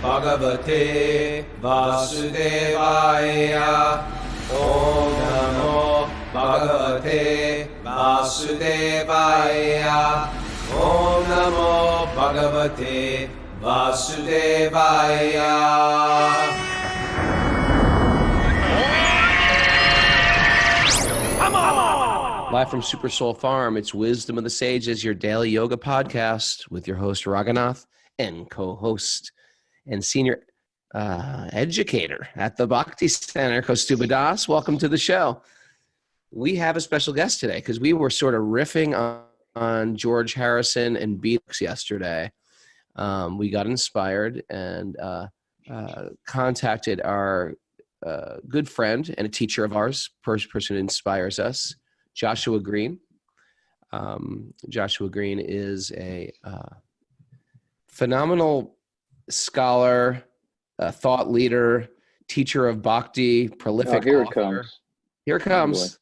Bhagavate Vasudevaya. Om Namo Bhagavate Vasudevaya. Om Namo Bhagavate Vasudevaya. Live from Super Soul Farm, it's Wisdom of the Sages, your daily yoga podcast with your host, Raghunath, and co-host and senior educator at the Bhakti Center, Kaustubha Das. Welcome to the show. We have a special guest today because we were sort of riffing on George Harrison and Beatles yesterday. We got inspired and contacted our good friend and a teacher of ours, person who inspires us, Joshua Green. Joshua Green is a phenomenal scholar, thought leader, teacher of Bhakti, prolific author. Here it comes.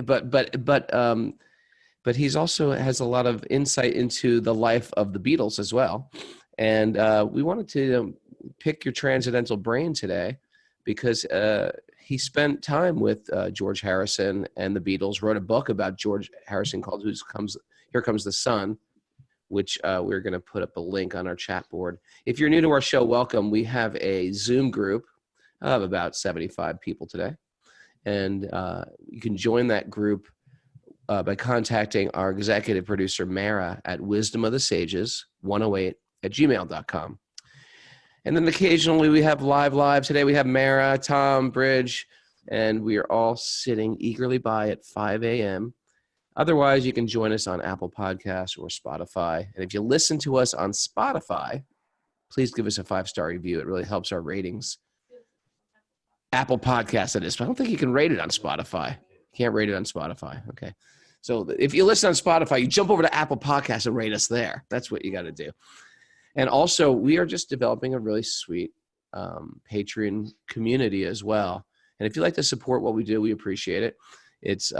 But he's also has a lot of insight into the life of the Beatles as well. And we wanted to pick your transcendental brain today because he spent time with George Harrison and the Beatles, wrote a book about George Harrison called Here Comes the Sun, which we're going to put up a link on our chat board. If you're new to our show, welcome. We have a Zoom group of about 75 people today. And you can join that group by contacting our executive producer, Mara, at wisdomofthesages108@gmail.com. And then occasionally we have live. Today we have Mara, Tom, Bridge, and we are all sitting eagerly by at 5 a.m. Otherwise, you can join us on Apple Podcasts or Spotify. And if you listen to us on Spotify, please give us a 5-star review. It really helps our ratings. Apple Podcasts, it is. But I don't think you can rate it on Spotify. Can't rate it on Spotify. Okay. So if you listen on Spotify, you jump over to Apple Podcasts and rate us there. That's what you got to do. And also, we are just developing a really sweet Patreon community as well. And if you'd like to support what we do, we appreciate it. It's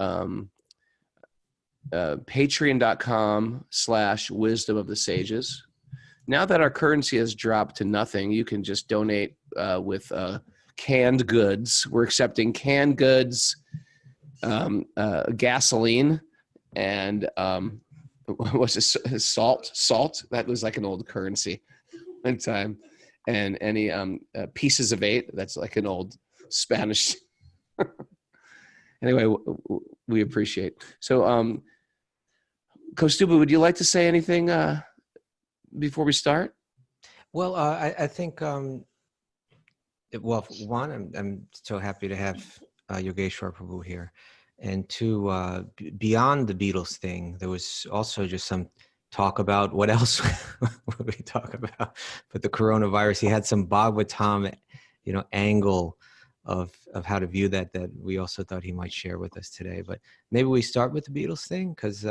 patreon.com/wisdom of the sages. Now that our currency has dropped to nothing, you can just donate with canned goods. We're accepting canned goods, gasoline, and what's this? Salt. That was like an old currency one time. And any pieces of 8. That's like an old Spanish. Anyway, we appreciate. So, Kaustubha, would you like to say anything before we start? Well, I think, one, I'm so happy to have Yogeshwar Prabhu here. And two, beyond the Beatles thing, there was also just some talk about what else would we talk about, but the coronavirus. He had some Bhagavatam, angle of how to view that we also thought he might share with us today. But maybe we start with the Beatles thing because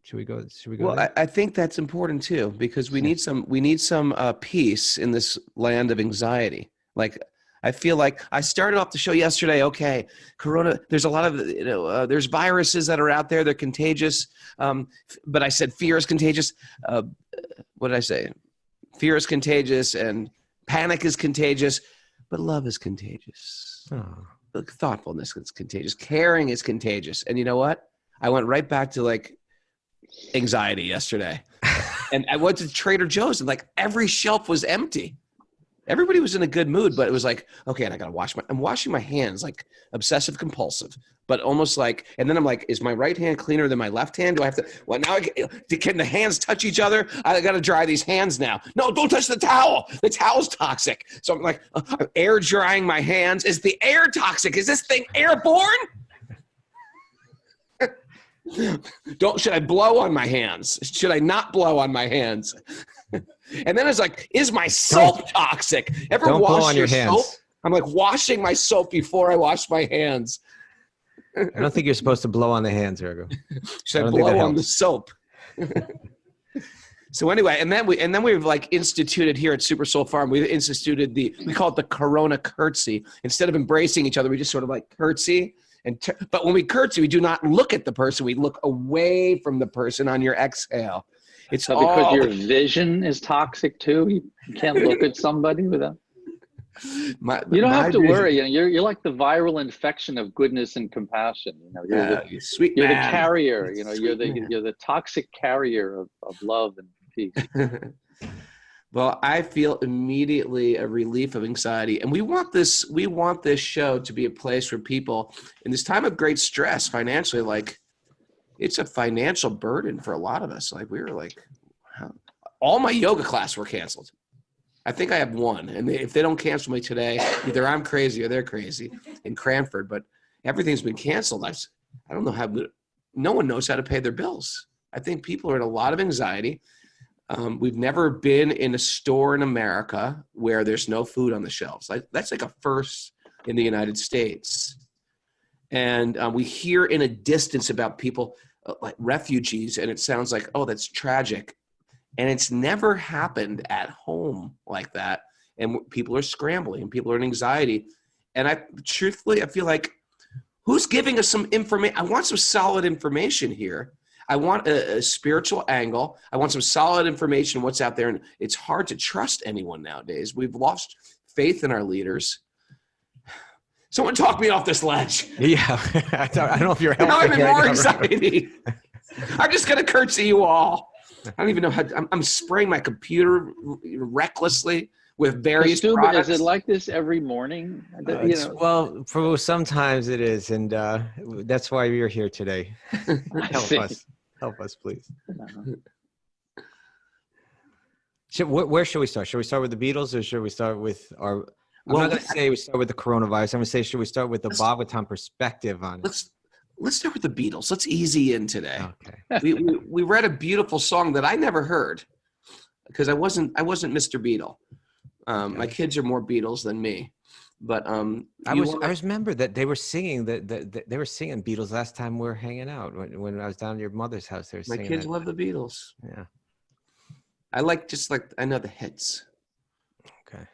should we go? Well, I think that's important too because we need some peace in this land of anxiety. Like. I feel like I started off the show yesterday. Okay, Corona. There's a lot of there's viruses that are out there. They're contagious. But I said fear is contagious. What did I say? Fear is contagious and panic is contagious, but love is contagious. Oh. Thoughtfulness is contagious. Caring is contagious. And you know what? I went right back to like anxiety yesterday, and I went to Trader Joe's and like every shelf was empty. Everybody was in a good mood, but it was like, okay, and I'm washing my hands like obsessive compulsive, but almost like, and then I'm like, is my right hand cleaner than my left hand? Do I have to, well, now can the hands touch each other? I got to dry these hands now. No, don't touch the towel. The towel's toxic. So I'm like, I'm air drying my hands. Is the air toxic? Is this thing airborne? Should I blow on my hands? Should I not blow on my hands? And then it's like, is my soap toxic? Ever wash your soap? I'm like washing my soap before I wash my hands. I don't think you're supposed to blow on the hands, Raghu. Should I blow on the soap? So anyway, and then we've like instituted here at Super Soul Farm, we instituted we call it the Corona curtsy. Instead of embracing each other, we just sort of like curtsy. But when we curtsy, we do not look at the person. We look away from the person on your exhale. It's So because all your vision is toxic too, you can't look at somebody without. You don't have to worry. You know, you're like the viral infection of goodness and compassion. You know, you sweet you're the man. carrier. You know, you're Sweet man. the toxic carrier of love and peace. Well, I feel immediately a relief of anxiety, and we want this show to be a place where people in this time of great stress financially, like it's a financial burden for a lot of us. Like we were like, all my yoga classes were canceled. I think I have one, and if they don't cancel me today, either I'm crazy or they're crazy in Cranford. But everything's been canceled. I don't know how. No one knows how to pay their bills. I think people are in a lot of anxiety. We've never been in a store in America where there's no food on the shelves. That's like a first in the United States. And we hear in a distance about people like refugees, and it sounds like, oh, that's tragic. And it's never happened at home like that. And people are scrambling and people are in anxiety. And truthfully, I feel like, who's giving us some information? I want some solid information here. I want a spiritual angle. I want some solid information on what's out there. And it's hard to trust anyone nowadays. We've lost faith in our leaders. Someone talk me off this ledge. Yeah, I don't know if you're helping. Now I'm in right more now. anxiety. I'm just going to curtsy you all. I don't even know how. I'm spraying my computer recklessly with various products. Is it like this every morning? Well, for sometimes it is, and that's why you're here today. Help us, please. Where should we start? Should we start with the Beatles, or should we start with our? I'm not going to say we start with the coronavirus. I'm going to say, should we start with the Bhagavatam perspective on it? Let's start with the Beatles. Let's easy in today. Okay. We read a beautiful song that I never heard because I wasn't Mr. Beatle. Okay. My kids are more Beatles than me. But I remember that they were singing they were singing Beatles last time we were hanging out when I was down at your mother's house. They were singing. My kids love the Beatles. Yeah. I know the hits. Okay.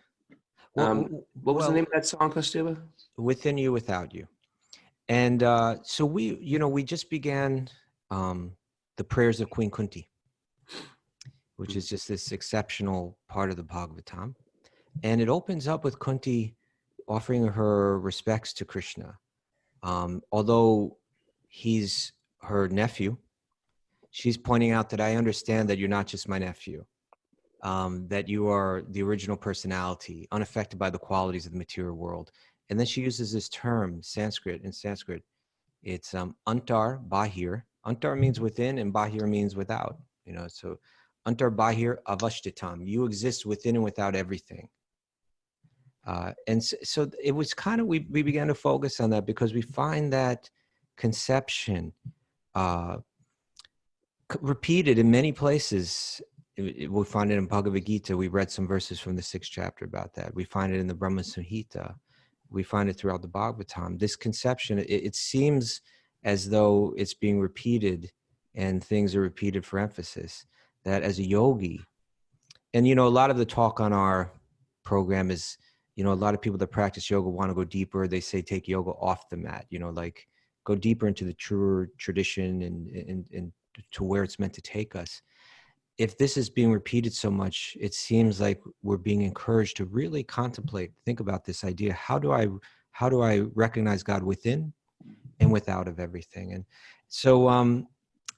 What was the name of that song, Kaustubha? Within You, Without You. And so we just began the prayers of Queen Kunti, which is just this exceptional part of the Bhagavatam. And it opens up with Kunti offering her respects to Krishna. Although he's her nephew, she's pointing out that I understand that you're not just my nephew, that you are the original personality, unaffected by the qualities of the material world. And then she uses this term, in Sanskrit. It's antar, bahir. Antar means within, and bahir means without. So antar, bahir, avashtitam. You exist within and without everything. And so it was kind of, we began to focus on that because we find that conception repeated in many places. We find it in Bhagavad Gita. We read some verses from the 6th chapter about that. We find it in the Brahma Samhita. We find it throughout the Bhagavatam. This conception, it seems as though it's being repeated and things are repeated for emphasis. That as a yogi, and a lot of the talk on our program is, a lot of people that practice yoga want to go deeper. They say take yoga off the mat, like go deeper into the truer tradition and to where it's meant to take us. If this is being repeated so much, it seems like we're being encouraged to really contemplate, think about this idea. How do I recognize God within and without of everything? And so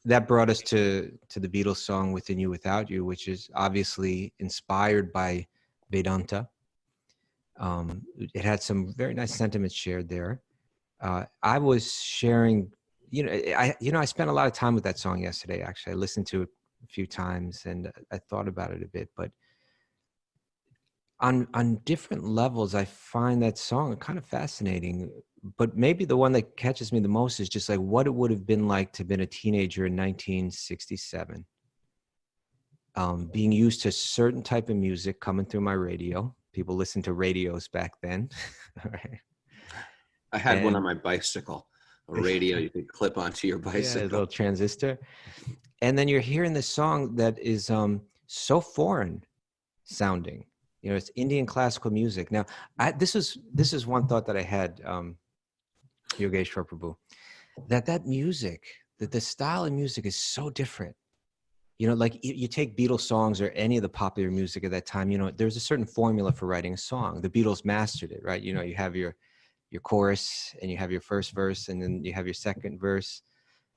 that brought us to the Beatles song Within You, Without You, which is obviously inspired by Vedanta. It had some very nice sentiments shared there. I was sharing, I spent a lot of time with that song yesterday, actually. I listened to it a few times and I thought about it a bit, but on different levels, I find that song kind of fascinating. But maybe the one that catches me the most is just like what it would have been like to have been a teenager in 1967, being used to a certain type of music coming through my radio. People listened to radios back then. Right. I had one on my bicycle, a radio you could clip onto your bicycle. Yeah, a little transistor. And then you're hearing this song that is so foreign sounding. It's Indian classical music. Now, this is one thought that I had, Yogeshwar Prabhu, that music, that the style of music is so different. you know, like you take Beatles songs or any of the popular music at that time, you know, there's a certain formula for writing a song. The Beatles mastered it, right? You know, you have your chorus and you have your first verse and then you have your second verse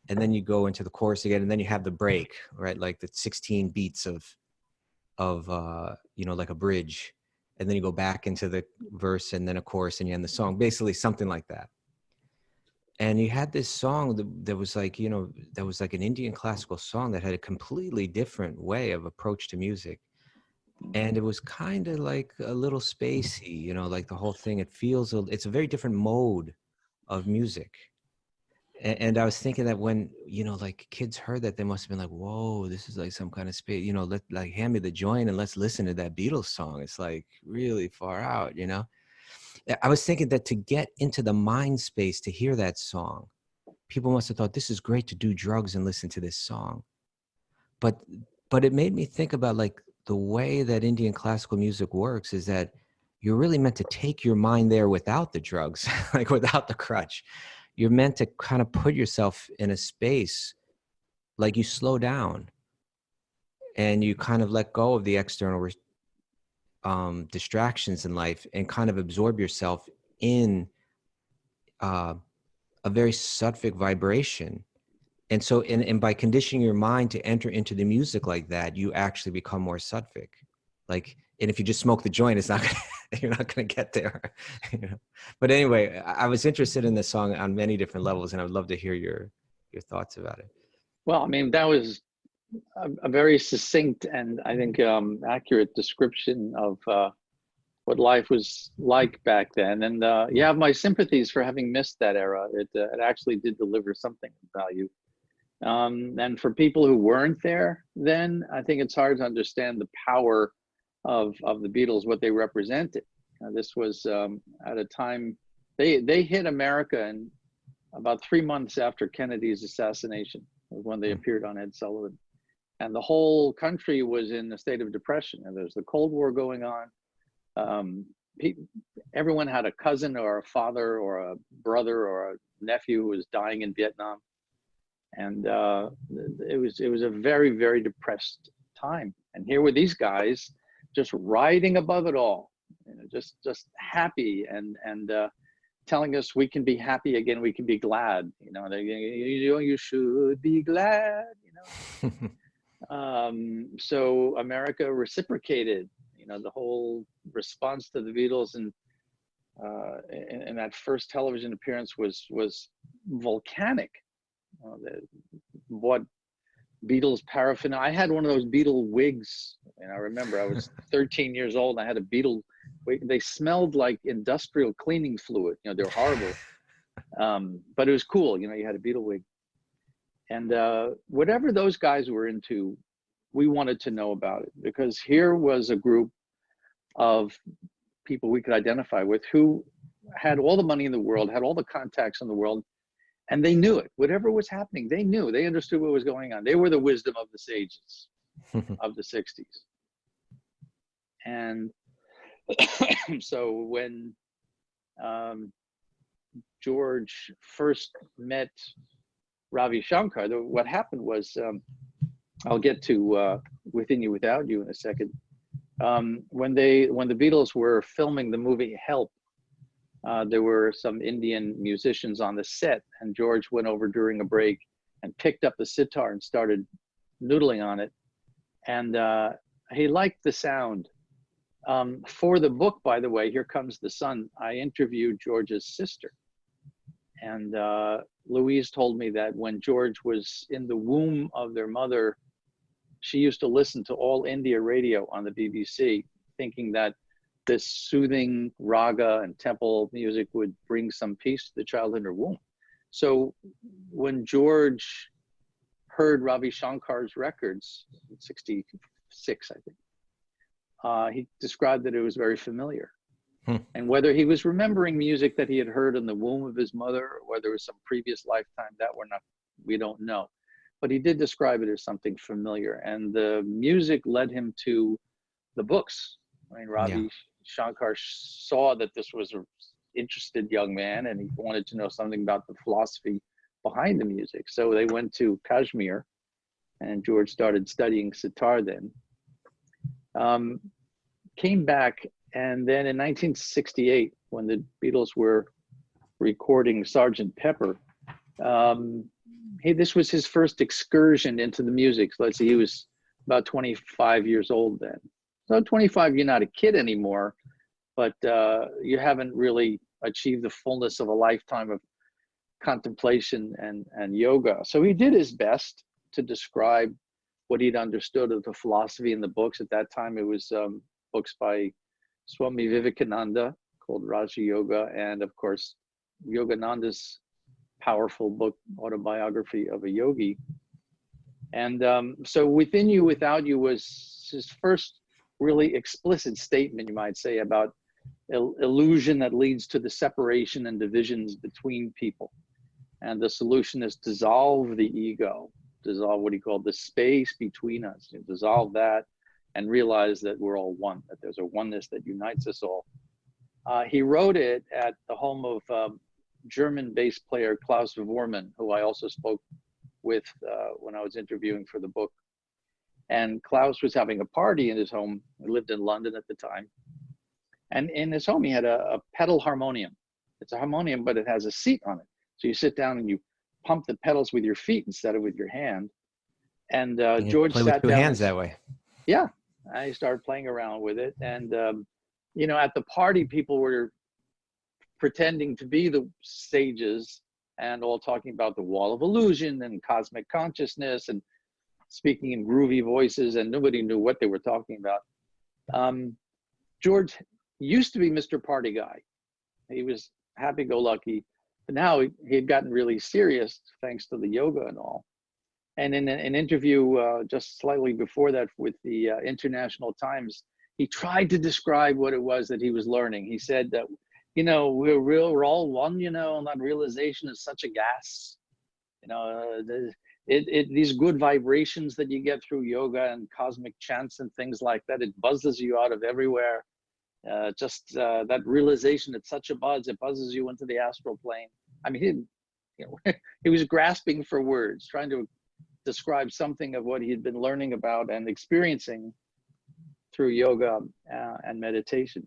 and then you go into the chorus again and then you have the break, right? Like the 16 beats of you know, like a bridge, and then you go back into the verse and then a chorus and you end the song, basically something like that. And you had this song that was like, you know, that was like an Indian classical song that had a completely different way of approach to music. And it was kind of like a little spacey, you know, like the whole thing, it's a very different mode of music. And I was thinking that when, you know, like kids heard that, they must have been like, whoa, this is like some kind of space, you know, like hand me the joint and let's listen to that Beatles song. It's like really far out, you know? I was thinking that to get into the mind space to hear that song, people must have thought this is great to do drugs and listen to this song. But it made me think about like the way that Indian classical music works is that you're really meant to take your mind there without the drugs, like without the crutch. You're meant to kind of put yourself in a space, like you slow down and you kind of let go of the external distractions in life and kind of absorb yourself in a very sattvic vibration. And so, and by conditioning your mind to enter into the music like that, you actually become more sattvic. Like, and if you just smoke the joint, it's not gonna, you're not going to get there. You know? But anyway, I was interested in this song on many different levels, and I would love to hear your thoughts about it. Well, I mean, that was a very succinct and I think accurate description of what life was like back then. And you have my sympathies for having missed that era. It actually did deliver something of value. And for people who weren't there then, I think it's hard to understand the power of the Beatles, what they represented. This was at a time, they hit America in about 3 months after Kennedy's assassination, was when they appeared on Ed Sullivan. And the whole country was in a state of depression. And there's the Cold War going on. Everyone had a cousin or a father or a brother or a nephew who was dying in Vietnam. And it was a very, very depressed time. And here were these guys just riding above it all, you know, just happy and telling us we can be happy again, we can be glad. You know, you should be glad. You know. So America reciprocated, you know, the whole response to the Beatles, and that first television appearance was volcanic. What Beatles paraffin. I had one of those Beatle wigs, and I remember I was 13 years old and I had a Beatle wig. They smelled like industrial cleaning fluid. You know, they were horrible. But it was cool, you know, you had a Beatle wig. And whatever those guys were into, we wanted to know about it, because here was a group of people we could identify with who had all the money in the world, had all the contacts in the world, and they knew it. Whatever was happening, they knew. They understood what was going on. They were the wisdom of the sages of the 60s. And so when George first met Ravi Shankar, what happened was, I'll get to Within You, Without You in a second. When the Beatles were filming the movie Help, there were some Indian musicians on the set, and George went over during a break and picked up the sitar and started noodling on it. And he liked the sound. For the book, by the way, Here Comes the Sun, I interviewed George's sister. And Louise told me that when George was in the womb of their mother, she used to listen to All India Radio on the BBC, thinking that this soothing raga and temple music would bring some peace to the child in her womb. So when George heard Ravi Shankar's records, 66, I think, he described that it was very familiar. And whether he was remembering music that he had heard in the womb of his mother, or whether it was some previous lifetime, we don't know. But he did describe it as something familiar. And the music led him to the books. I mean, Ravi Shankar saw that this was an interested young man, and he wanted to know something about the philosophy behind the music. So they went to Kashmir, and George started studying sitar then. Came back, and then in 1968, when the Beatles were recording Sgt. Pepper, this was his first excursion into the music. So let's see, he was about 25 years old then. So 25, you're not a kid anymore, but you haven't really achieved the fullness of a lifetime of contemplation and yoga. So he did his best to describe what he'd understood of the philosophy in the books. At that time, it was books by Swami Vivekananda called Raja Yoga, and of course, Yogananda's powerful book, Autobiography of a Yogi. And so Within You, Without You was his first really explicit statement, you might say, about illusion that leads to the separation and divisions between people. And the solution is dissolve the ego, dissolve what he called the space between us, dissolve that and realize that we're all one, that there's a oneness that unites us all. He wrote it at the home of German bass player Klaus Vormann, who I also spoke with when I was interviewing for the book. And Klaus was having a party in his home. He lived in London at the time. And in his home, he had a pedal harmonium. It's a harmonium, but it has a seat on it. So you sit down and you pump the pedals with your feet instead of with your hand. And George play sat with two down hands that way. Yeah, I started playing around with it. And, at the party, people were pretending to be the sages and all talking about the wall of illusion and cosmic consciousness and speaking in groovy voices, and nobody knew what they were talking about. George used to be Mr. Party Guy. He was happy-go-lucky, but now he had gotten really serious thanks to the yoga and all. And in an interview just slightly before that with the International Times, he tried to describe what it was that he was learning. He said that, we're all one, and that realization is such a gas. These good vibrations that you get through yoga and cosmic chants and things like that, it buzzes you out of everywhere. That realization, it's such a buzz, it buzzes you into the astral plane. I mean, he was grasping for words, trying to describe something of what he had been learning about and experiencing through yoga and meditation.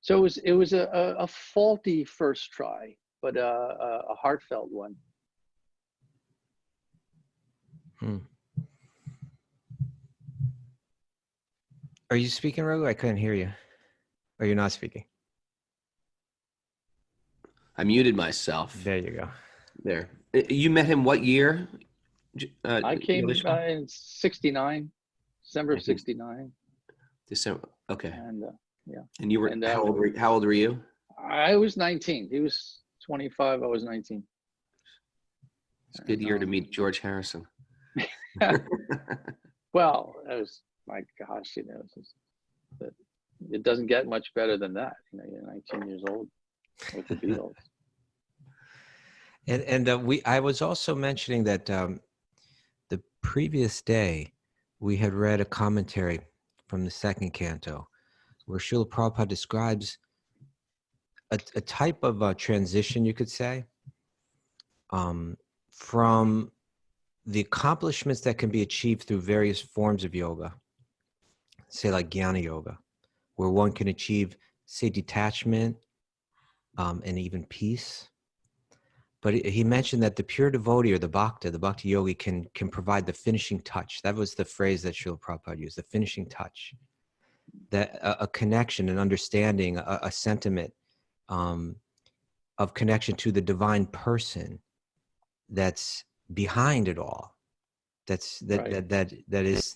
So it was a faulty first try, but a heartfelt one. Are you speaking, Raghu? I couldn't hear you. Or you're not speaking? I muted myself. There you go. There. You met him what year? I came in 69, December of 69. December. Okay. And yeah. And you were, how old were you? I was 19. He was 25. I was 19. It's a good year to meet George Harrison. Well, it was, my gosh, it doesn't get much better than that. You're 19 years old with the Beatles. And I was also mentioning that the previous day we had read a commentary from the second canto where Srila Prabhupada describes a type of transition, you could say, from the accomplishments that can be achieved through various forms of yoga, say like Jnana Yoga, where one can achieve, say, detachment and even peace. But he mentioned that the pure devotee or the Bhakti-yogi can provide the finishing touch. That was the phrase that Srila Prabhupada used, the finishing touch. That a connection, an understanding, a sentiment of connection to the divine person that's behind it all. That is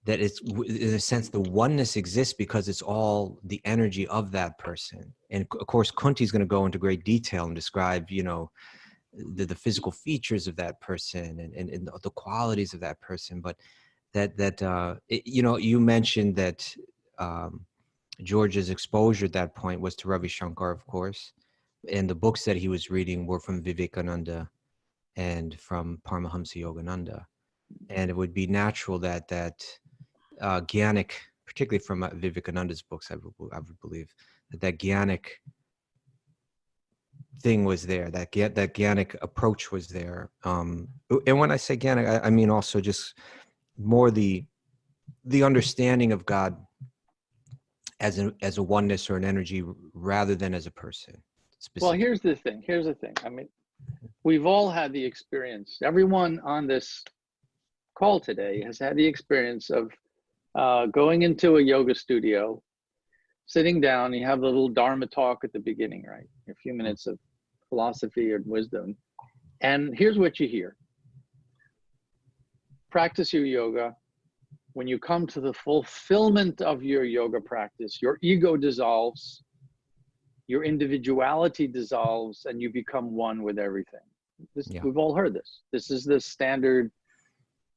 that is, in a sense, the oneness exists because it's all the energy of that person. And of course, Kunti is going to go into great detail and describe, the physical features of that person and the qualities of that person. But you mentioned that George's exposure at that point was to Ravi Shankar, of course, and the books that he was reading were from Vivekananda and from Paramahamsa Yogananda. And it would be natural that Jnanic, particularly from Vivekananda's books, I would believe, that Jnanic thing was there. That Gyannic approach was there. And when I say Gyannic, I mean also just more the understanding of God as a oneness or an energy rather than as a person. Well, Specific. here's the thing. I mean, we've all had the experience. Everyone on this call today has had the experience of going into a yoga studio, sitting down. You have the little Dharma talk at the beginning, right? A few minutes of philosophy or wisdom. And here's what you hear. Practice your yoga. When you come to the fulfillment of your yoga practice, your ego dissolves, your individuality dissolves, and you become one with everything. We've all heard this. This is the standard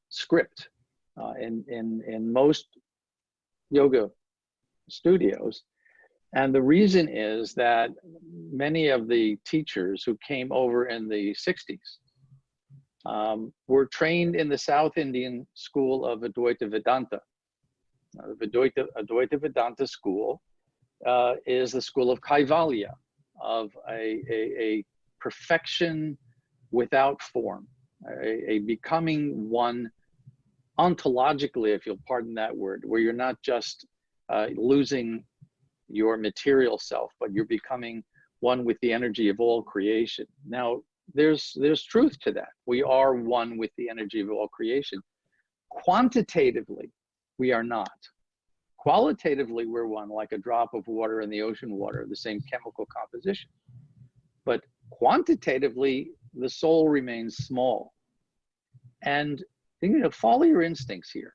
script in most yoga studios. And the reason is that many of the teachers who came over in the 60s were trained in the South Indian school of Advaita Vedanta. The Advaita Vedanta school is the school of Kaivalya, of a perfection without form, a becoming one ontologically, if you'll pardon that word, where you're not just losing your material self, but you're becoming one with the energy of all creation. Now, there's truth to that. We are one with the energy of all creation. Quantitatively, we are not. Qualitatively, we're one, like a drop of water in the ocean water, the same chemical composition. But quantitatively, the soul remains small. And follow your instincts here.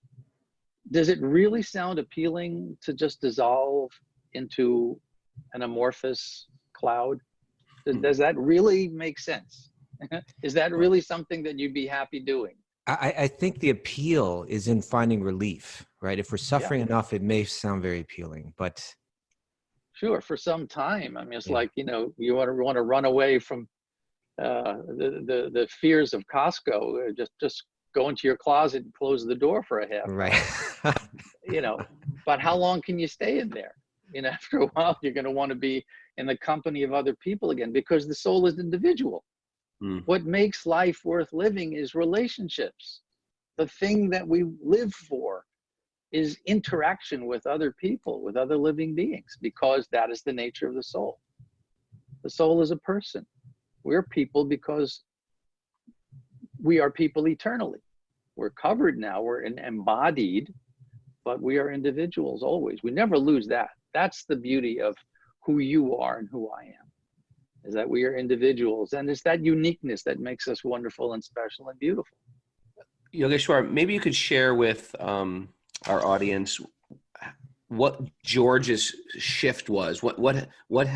Does it really sound appealing to just dissolve into an amorphous cloud? Does that really make sense? Is that really something that you'd be happy doing? I think the appeal is in finding relief, right? If we're suffering enough, it may sound very appealing, but sure, for some time. I mean, it's like, you want to run away from the fears of Costco. Just go into your closet and close the door for a half hour. Right. But how long can you stay in there? After a while, you're going to want to be in the company of other people again, because the soul is individual. What makes life worth living is relationships. The thing that we live for is interaction with other people, with other living beings, because that is the nature of the soul. The soul is a person. We're people because we are people eternally. We're covered now, we're embodied, but we are individuals always. We never lose that. That's the beauty of who you are and who I am, is that we are individuals. And it's that uniqueness that makes us wonderful and special and beautiful. Yogeshwar, maybe you could share with our audience what George's shift was. What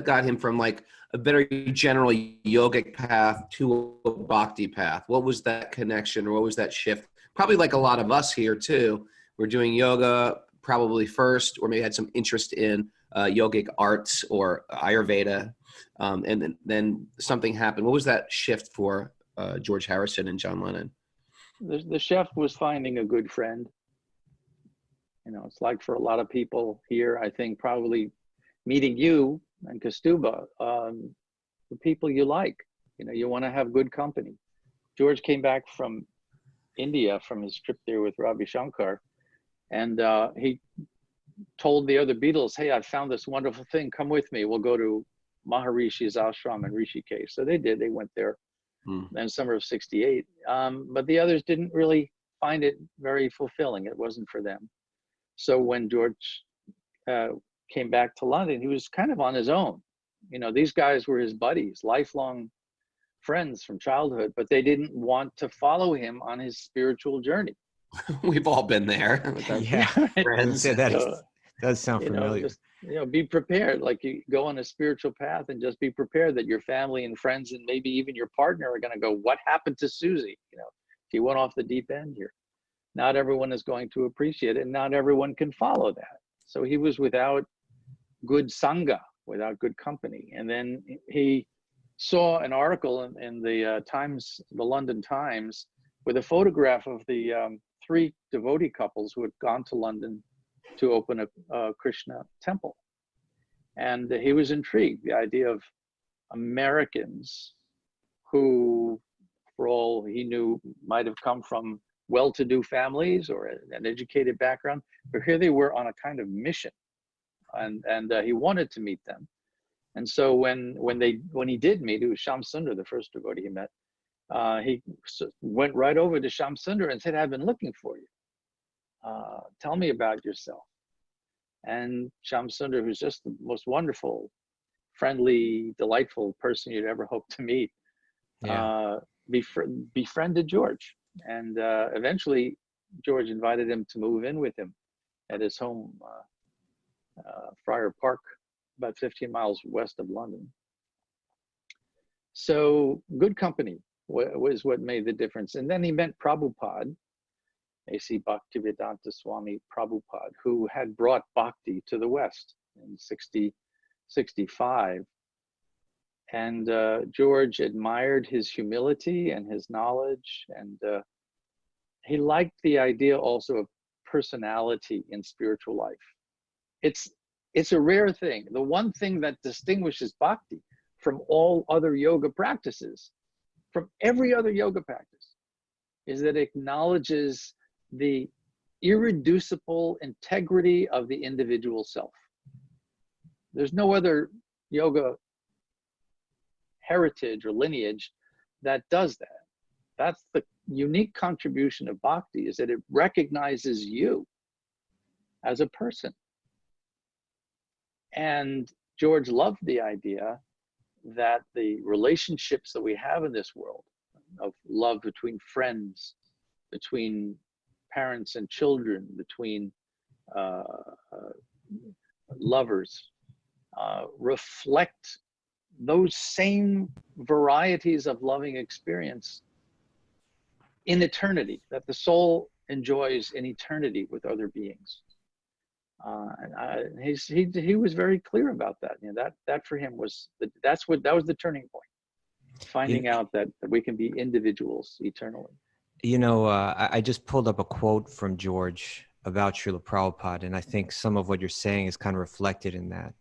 got him from like a very general yogic path to a bhakti path? What was that connection, or what was that shift? Probably like a lot of us here too. We're doing yoga probably first, or maybe had some interest in yogic arts or Ayurveda, and then something happened. What was that shift for George Harrison and John Lennon? The shift was finding a good friend. It's like for a lot of people here, I think probably meeting you and Kaustubha, the people you like. You want to have good company. George came back from India from his trip there with Ravi Shankar, and he told the other Beatles, hey, I found this wonderful thing. Come with me. We'll go to Maharishi's ashram in Rishikesh. So they did. They went there in summer of '68. But the others didn't really find it very fulfilling. It wasn't for them. So when George came back to London, he was kind of on his own. These guys were his buddies, lifelong friends from childhood, but they didn't want to follow him on his spiritual journey. We've all been there. Yeah, friends. That does sound familiar. Just, be prepared. Like, you go on a spiritual path and just be prepared that your family and friends and maybe even your partner are going to go, what happened to Susie? She went off the deep end here. Not everyone is going to appreciate it, and not everyone can follow that. So he was without good sangha, without good company. And then he saw an article in the Times, the London Times, with a photograph of the 3 devotee couples who had gone to London to open a Krishna temple. And he was intrigued, the idea of Americans who, for all he knew, might have come from well-to-do families or an educated background, but here they were on a kind of mission, and he wanted to meet them. And so when he did meet, it was Sham Sundar, the first devotee he met. He went right over to Sham Sundar and said, "I've been looking for you. Tell me about yourself." And Sham Sundar, who's just the most wonderful, friendly, delightful person you'd ever hope to meet, befriended George. And eventually, George invited him to move in with him at his home, Friar Park, about 15 miles west of London. So good company was what made the difference. And then he met Prabhupada, A.C. Bhaktivedanta Swami Prabhupada, who had brought bhakti to the West in 65. And George admired his humility and his knowledge, and he liked the idea also of personality in spiritual life. It's a rare thing. The one thing that distinguishes bhakti from all other yoga practices, from every other yoga practice, is that it acknowledges the irreducible integrity of the individual self. There's no other yoga heritage or lineage that does that. That's the unique contribution of bhakti, is that it recognizes you as a person. And George loved the idea that the relationships that we have in this world of love between friends, between parents and children, between lovers, reflect those same varieties of loving experience in eternity, that the soul enjoys in eternity with other beings. And he was very clear about that. You know, that for him was that was the turning point, finding out that we can be individuals eternally. You know, I just pulled up a quote from George about Srila Prabhupada, and I think some of what you're saying is kind of reflected in that.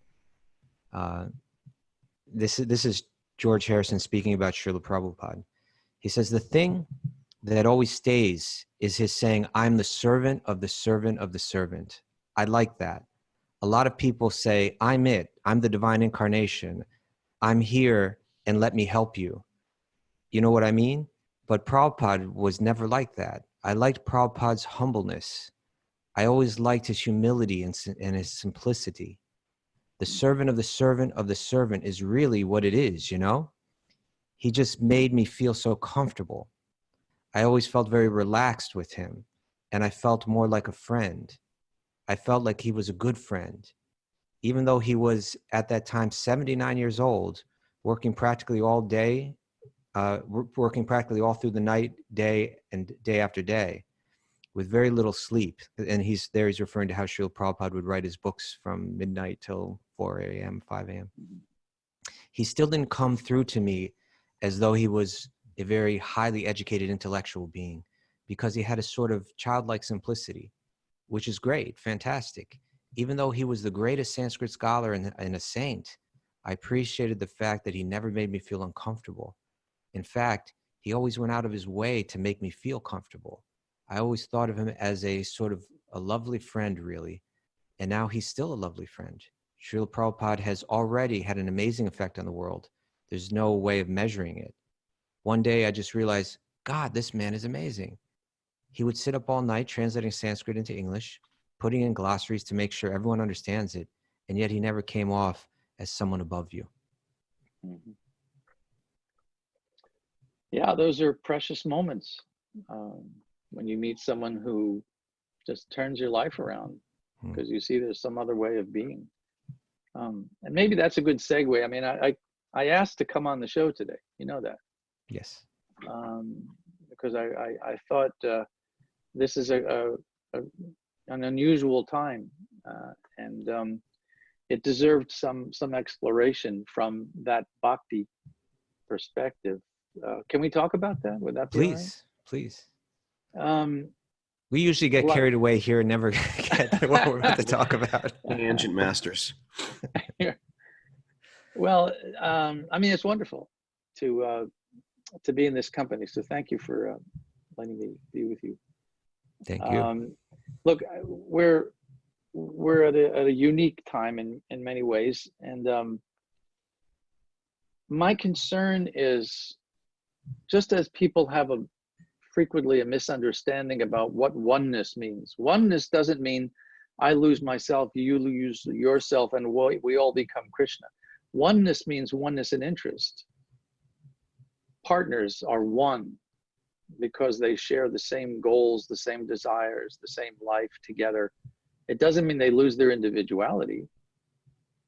This is George Harrison speaking about Srila Prabhupada. He says, "The thing that always stays is his saying, 'I'm the servant of the servant of the servant.' I like that. A lot of people say, 'I'm it. I'm the divine incarnation. I'm here and let me help you.' You know what I mean? But Prabhupada was never like that. I liked Prabhupada's humbleness. I always liked his humility and his simplicity. The servant of the servant of the servant is really what it is, you know? He just made me feel so comfortable. I always felt very relaxed with him, and I felt more like a friend. I felt like he was a good friend. Even though he was, at that time, 79 years old, working practically all day, working practically all through the night, day, and day after day, with very little sleep. And he's referring to how Srila Prabhupada would write his books from midnight till 4 a.m., 5 a.m. He still didn't come through to me as though he was a very highly educated intellectual being, because he had a sort of childlike simplicity, which is great, fantastic. Even though he was the greatest Sanskrit scholar and a saint, I appreciated the fact that he never made me feel uncomfortable. In fact, he always went out of his way to make me feel comfortable. I always thought of him as a sort of a lovely friend, really. And now he's still a lovely friend. Srila Prabhupada has already had an amazing effect on the world. There's no way of measuring it. One day I just realized, God, this man is amazing. He would sit up all night translating Sanskrit into English, putting in glossaries to make sure everyone understands it, and yet he never came off as someone above you. Mm-hmm. Yeah, those are precious moments when you meet someone who just turns your life around because you see there's some other way of being. And maybe that's a good segue. I mean, I asked to come on the show today. You know that. Yes. Because I thought this is an unusual time, and it deserved some exploration from that bhakti perspective. Can we talk about that? Would that be all right? Please. We usually get carried away here and never get to what we're about to talk about. Tangent masters. Well, I mean, it's wonderful to be in this company. So thank you for letting me be with you. Thank you. Look, we're at a unique time in many ways, and my concern is, just as people have frequently a misunderstanding about what oneness means. Oneness doesn't mean I lose myself, you lose yourself, and we all become Krishna. Oneness means oneness in interest. Partners are one because they share the same goals, the same desires, the same life together. It doesn't mean they lose their individuality,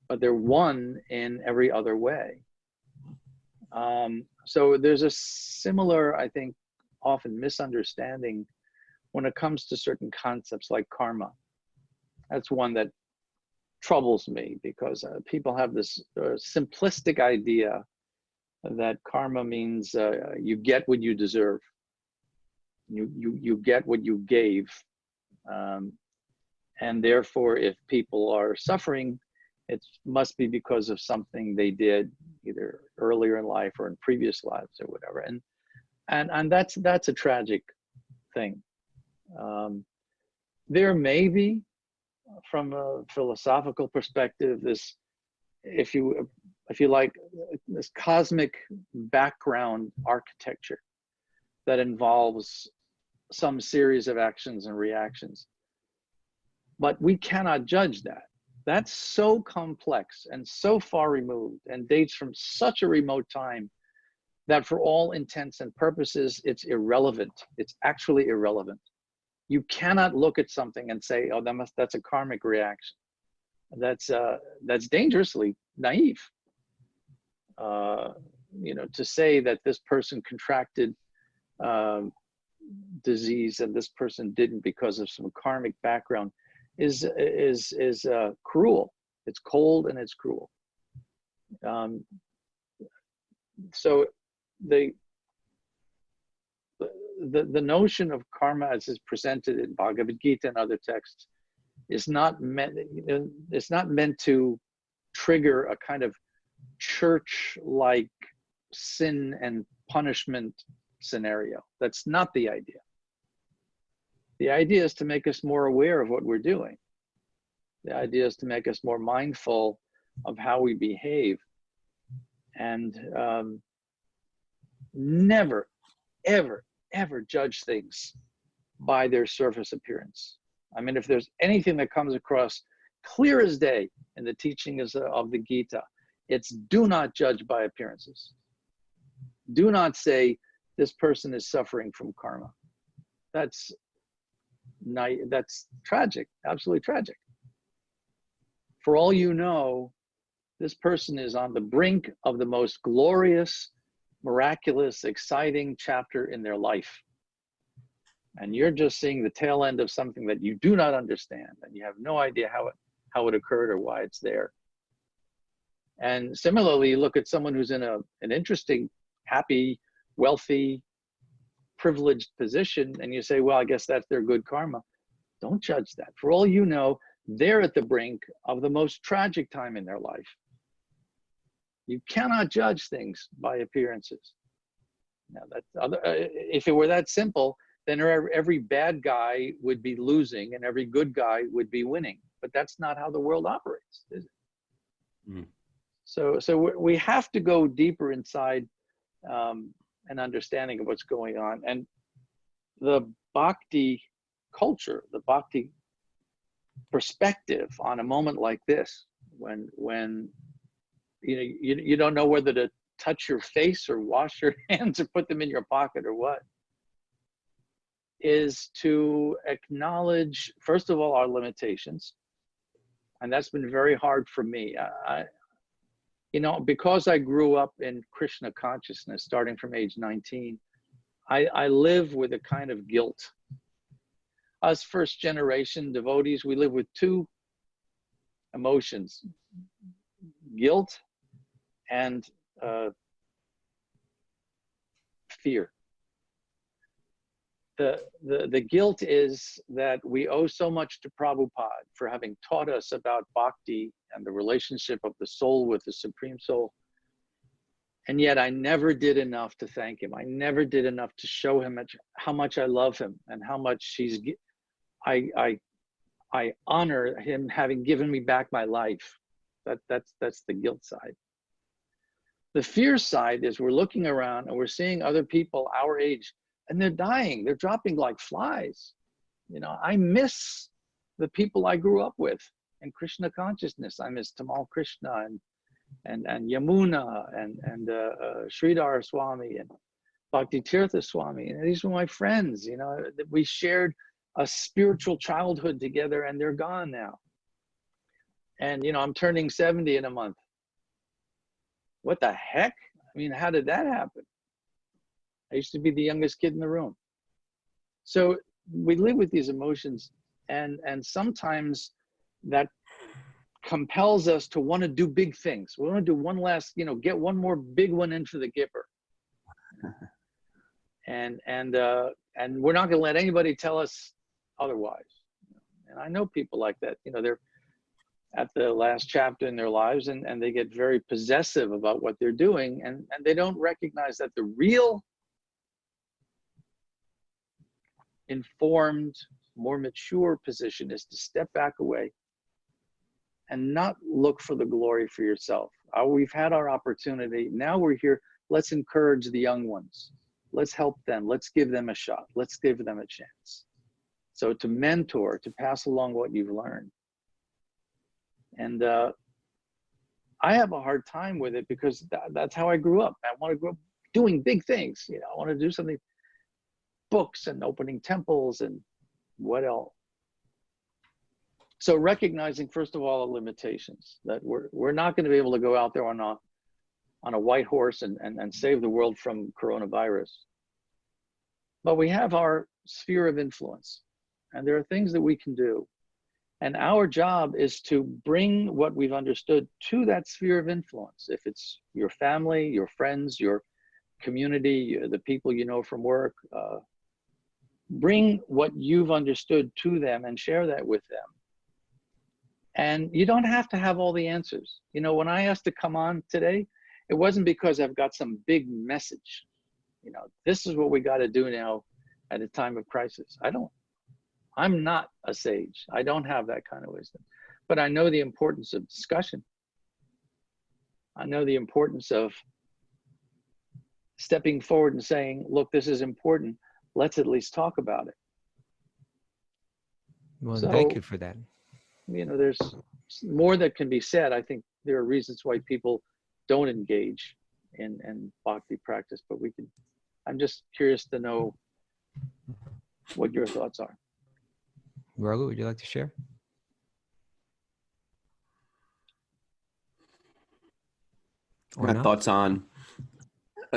but they're one in every other way. So there's a similar, I think, often misunderstanding when it comes to certain concepts like karma. That's one that troubles me, because people have this simplistic idea that karma means you get what you deserve. You get what you gave. And therefore, if people are suffering, it must be because of something they did either earlier in life or in previous lives or whatever. And that's a tragic thing. There may be, from a philosophical perspective, this, if you like, this cosmic background architecture that involves some series of actions and reactions. But we cannot judge that. That's so complex and so far removed and dates from such a remote time that for all intents and purposes, it's irrelevant. It's actually irrelevant. You cannot look at something and say, oh, that's a karmic reaction. That's dangerously naive. To say that this person contracted disease and this person didn't because of some karmic background is cruel. It's cold and it's cruel. So the notion of karma, as is presented in Bhagavad Gita and other texts, is not meant. It's not meant to trigger a kind of church-like sin and punishment scenario. That's not the idea. The idea is to make us more aware of what we're doing. The idea is to make us more mindful of how we behave, and never, ever, ever judge things by their surface appearance. I mean, if there's anything that comes across clear as day in the teachings of the Gita, it's do not judge by appearances. Do not say this person is suffering from karma. That's tragic, absolutely tragic. For all you know, this person is on the brink of the most glorious, miraculous, exciting chapter in their life. And you're just seeing the tail end of something that you do not understand, and you have no idea how it occurred or why it's there. And similarly, you look at someone who's in an interesting, happy, wealthy, privileged position, and you say, well, I guess that's their good karma. Don't judge that. For all you know, they're at the brink of the most tragic time in their life. You cannot judge things by appearances. Now, if it were that simple, then every bad guy would be losing and every good guy would be winning. But that's not how the world operates, is it? Mm. So we have to go deeper inside an understanding of what's going on. And the bhakti culture, the bhakti perspective on a moment like this, when you don't know whether to touch your face or wash your hands or put them in your pocket or what, is to acknowledge, first of all, our limitations. And that's been very hard for me. Because I grew up in Krishna consciousness starting from age 19, I live with a kind of guilt. Us first generation devotees, we live with two emotions: guilt and fear. the guilt is that we owe so much to Prabhupada for having taught us about bhakti and the relationship of the soul with the Supreme Soul. And yet I never did enough to thank him. I never did enough to show him how much I love him and how much I honor him having given me back my life. That's the guilt side. The fear side is we're looking around and we're seeing other people our age and they're dying. They're dropping like flies. You know, I miss the people I grew up with in Krishna consciousness. I miss Tamal Krishna and Yamuna and Sridhar Swami and Bhakti Tirtha Swami. And these were my friends, you know, we shared a spiritual childhood together and they're gone now. And, you know, I'm turning 70 in a month. What the heck? I mean, how did that happen? I used to be the youngest kid in the room. So we live with these emotions and sometimes that compels us to want to do big things. We want to do one last, you know, get one more big one into the gipper. And we're not going to let anybody tell us otherwise. And I know people like that, you know, they're at the last chapter in their lives and they get very possessive about what they're doing and they don't recognize that the real informed, more mature position is to step back away and not look for the glory for yourself. We've had our opportunity. Now we're here. Let's encourage the young ones. Let's help them. Let's give them a shot. Let's give them a chance. So to mentor, to pass along what you've learned. And I have a hard time with it because that's how I grew up. I want to grow up doing big things. You know, I want to do something, books and opening temples and what else. So recognizing, first of all, the limitations, that we're not going to be able to go out there on a white horse and save the world from coronavirus. But we have our sphere of influence and there are things that we can do. And our job is to bring what we've understood to that sphere of influence. If it's your family, your friends, your community, the people you know from work, bring what you've understood to them and share that with them. And you don't have to have all the answers. You know, when I asked to come on today, it wasn't because I've got some big message. You know, this is what we got to do now at a time of crisis. I'm not a sage. I don't have that kind of wisdom, but I know the importance of discussion. I know the importance of stepping forward and saying, look, this is important. Let's at least talk about it. Well, So, thank you for that. You know, there's more that can be said. I think there are reasons why people don't engage in bhakti practice, but I'm just curious to know what your thoughts are. Raghu, would you like to share? My thoughts on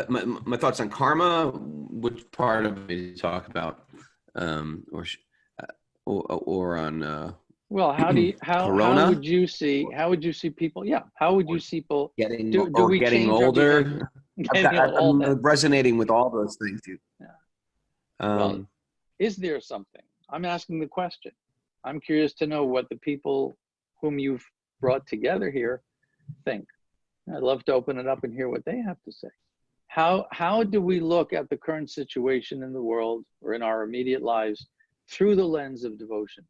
my thoughts on karma. Which part of it you talk about, or on? Well, how would you see people? Yeah, how would you see people getting do we getting change older? I'm resonating with all those things, dude. Yeah. Well, is there something? I'm asking the question. I'm curious to know what the people whom you've brought together here think. I'd love to open it up and hear what they have to say. How do we look at the current situation in the world or in our immediate lives through the lens of devotion?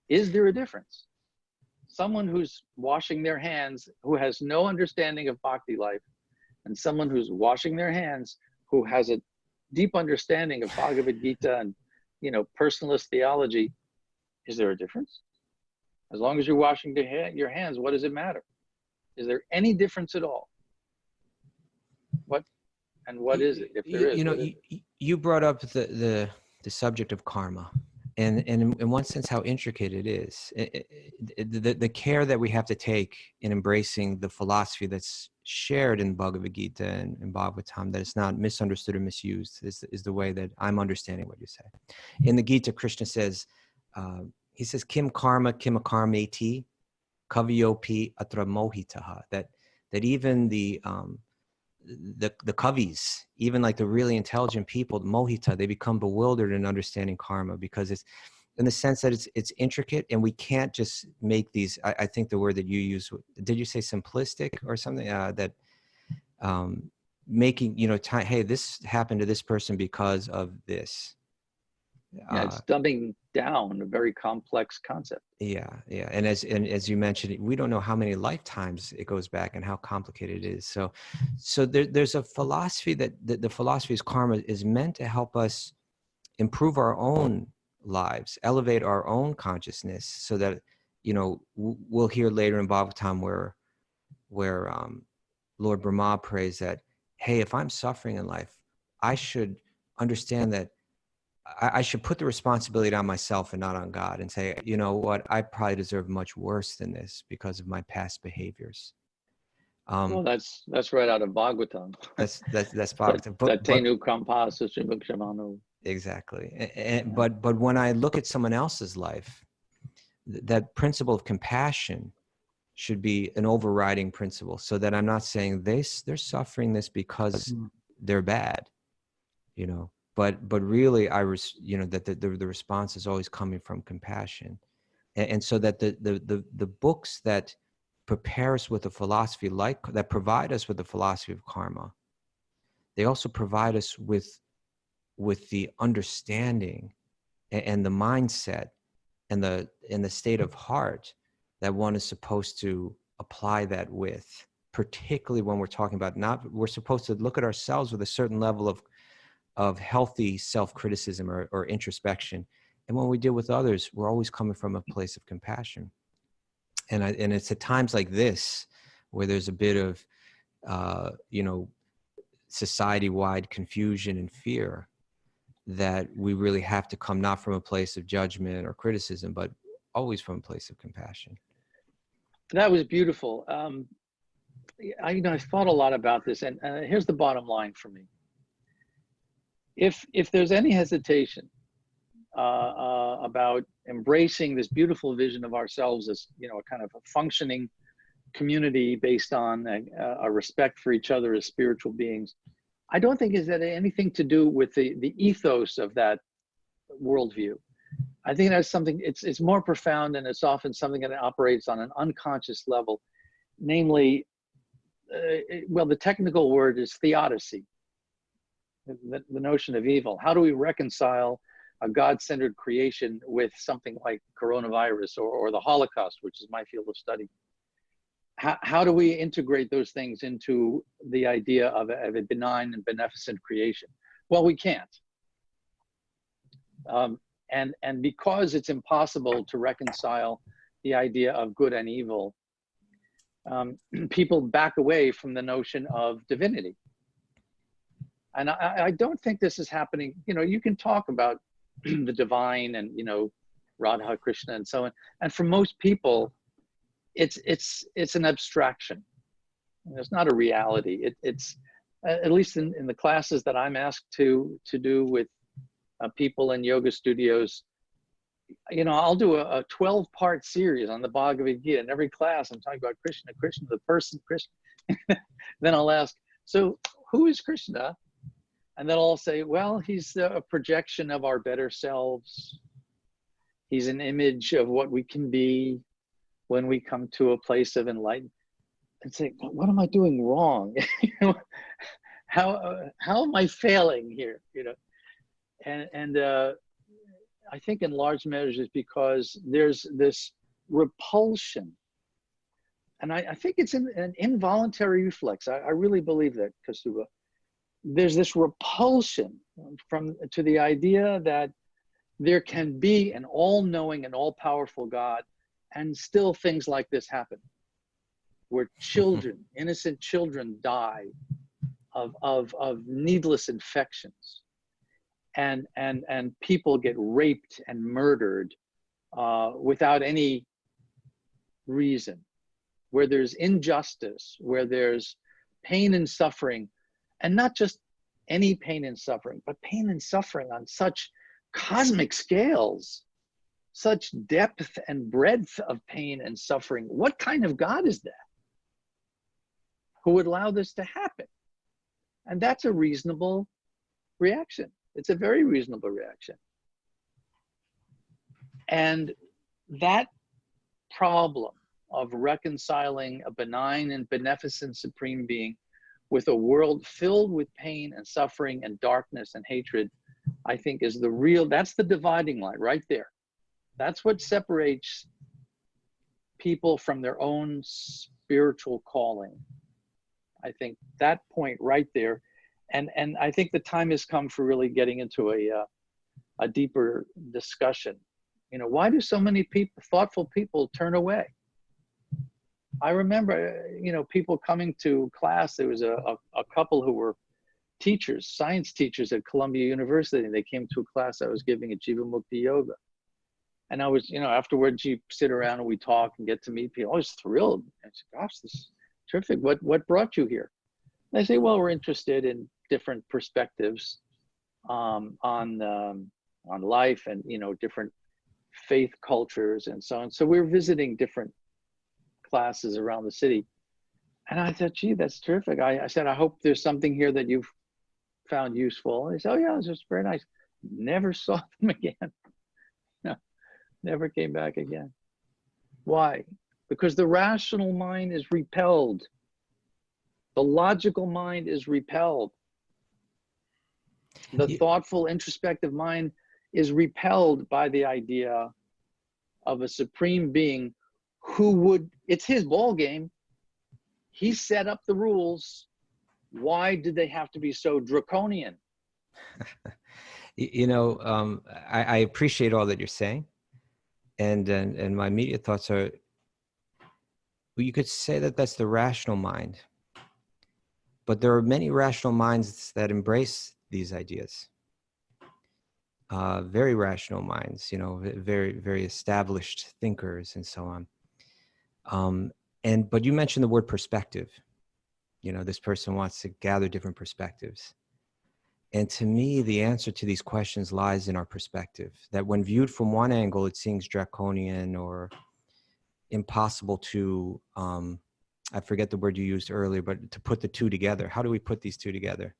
Is there a difference? Someone who's washing their hands, who has no understanding of bhakti life, and someone who's washing their hands, who has a deep understanding of Bhagavad Gita and, you know, personalist theology, is there a difference? As long as you're washing your hands, what does it matter? Is there any difference at all? What is it? If there is, you know, you brought up the subject of karma, and in one sense, how intricate it is. The care that we have to take in embracing the philosophy that's shared in Bhagavad Gita and Bhagavatam, that it's not misunderstood or misused, is the way that I'm understanding what you say. In the Gita, Krishna says, he says, "Kim karma, kim akarmeti, kaviyopi atra mohitaha." That even the the kavis, even like the really intelligent people, the mohita, they become bewildered in understanding karma, because it's in the sense that it's intricate, and we can't just make these, I think the word that you use, did you say simplistic or something, that making, hey, this happened to this person because of this. Yeah, it's dumbing down a very complex concept. Yeah. And as you mentioned, we don't know how many lifetimes it goes back and how complicated it is. So there's a philosophy that the philosophy of karma is meant to help us improve our own lives, elevate our own consciousness, so that, we'll hear later in Bhagavatam where Lord Brahma prays that, hey, if I'm suffering in life, I should understand that I should put the responsibility on myself and not on God, and say, you know what, I probably deserve much worse than this because of my past behaviors. Well, that's right out of Bhagavatam. That's Bhagavatam. That tenu kampasa shivakshemano. Exactly. But when I look at someone else's life, that principle of compassion should be an overriding principle, so that I'm not saying they're suffering this because they're bad, but really that the response is always coming from compassion. And so that the books that prepare us with a philosophy that provide us with the philosophy of karma, they also provide us with the understanding and the mindset and the state of heart that one is supposed to apply that with, particularly when we're talking about we're supposed to look at ourselves with a certain level of healthy self-criticism or introspection. And when we deal with others, we're always coming from a place of compassion. And it's at times like this where there's a bit of, society-wide confusion and fear, that we really have to come not from a place of judgment or criticism, but always from a place of compassion. That was beautiful. I thought a lot about this, and here's the bottom line for me. If there's any hesitation about embracing this beautiful vision of ourselves as, a kind of a functioning community based on a respect for each other as spiritual beings, I don't think it has anything to do with the ethos of that worldview. I think that's something, it's more profound, and it's often something that operates on an unconscious level. Namely, the technical word is theodicy, the notion of evil. How do we reconcile a God-centered creation with something like coronavirus or the Holocaust, which is my field of study? How do we integrate those things into the idea of a benign and beneficent creation? Well, we can't. And because it's impossible to reconcile the idea of good and evil, people back away from the notion of divinity. And I don't think this is happening. You can talk about the divine and, Radha, Krishna, and so on. And for most people, it's an abstraction. It's not a reality. It's at least in the classes that I'm asked to do with people in yoga studios, I'll do a 12-part series on the Bhagavad Gita. In every class, I'm talking about Krishna, the person, Krishna. Then I'll ask, so who is Krishna? And then I'll say, well, he's a projection of our better selves. He's an image of what we can be when we come to a place of enlightenment. And say, what am I doing wrong? How am I failing here? And I think in large measures because there's this repulsion. And I think it's an involuntary reflex. I really believe that, Kaustubha. There's this repulsion to the idea that there can be an all-knowing and all-powerful God, and still things like this happen, where children, innocent children, die of needless infections, and people get raped and murdered without any reason, where there's injustice, where there's pain and suffering. And not just any pain and suffering, but pain and suffering on such cosmic scales, such depth and breadth of pain and suffering. What kind of God is that who would allow this to happen? And that's a reasonable reaction. It's a very reasonable reaction. And that problem of reconciling a benign and beneficent supreme being with a world filled with pain and suffering and darkness and hatred, I think is the real, that's the dividing line right there. That's what separates people from their own spiritual calling. I think that point right there. And I think the time has come for really getting into a deeper discussion. You know, why do so many people, thoughtful people, turn away? I remember, you know, people coming to class. There was a couple who were teachers, science teachers at Columbia University, and they came to a class I was giving at Jiva Mukti Yoga. And I was, you know, afterwards you sit around and we talk and get to meet people. I was thrilled. I said, gosh, this is terrific. What brought you here? And they say, well, we're interested in different perspectives on life and, you know, different faith cultures and so on. So we're visiting different classes around the city. And I thought, gee, that's terrific. I said, I hope there's something here that you've found useful. And they said, oh yeah, it was just very nice. Never saw them again. No, never came back again. Why? Because the rational mind is repelled. The logical mind is repelled. The thoughtful, introspective mind is repelled by the idea of a supreme being who would, it's his ball game. He set up the rules. Why did they have to be so draconian? You know, I appreciate all that you're saying. And my immediate thoughts are, well, you could say that that's the rational mind. But there are many rational minds that embrace these ideas. Very rational minds, you know, very, very established thinkers and so on. But you mentioned the word perspective. You know, this person wants to gather different perspectives. And to me, the answer to these questions lies in our perspective. That when viewed from one angle, it seems draconian or impossible to, I forget the word you used earlier, but to put the two together. How do we put these two together?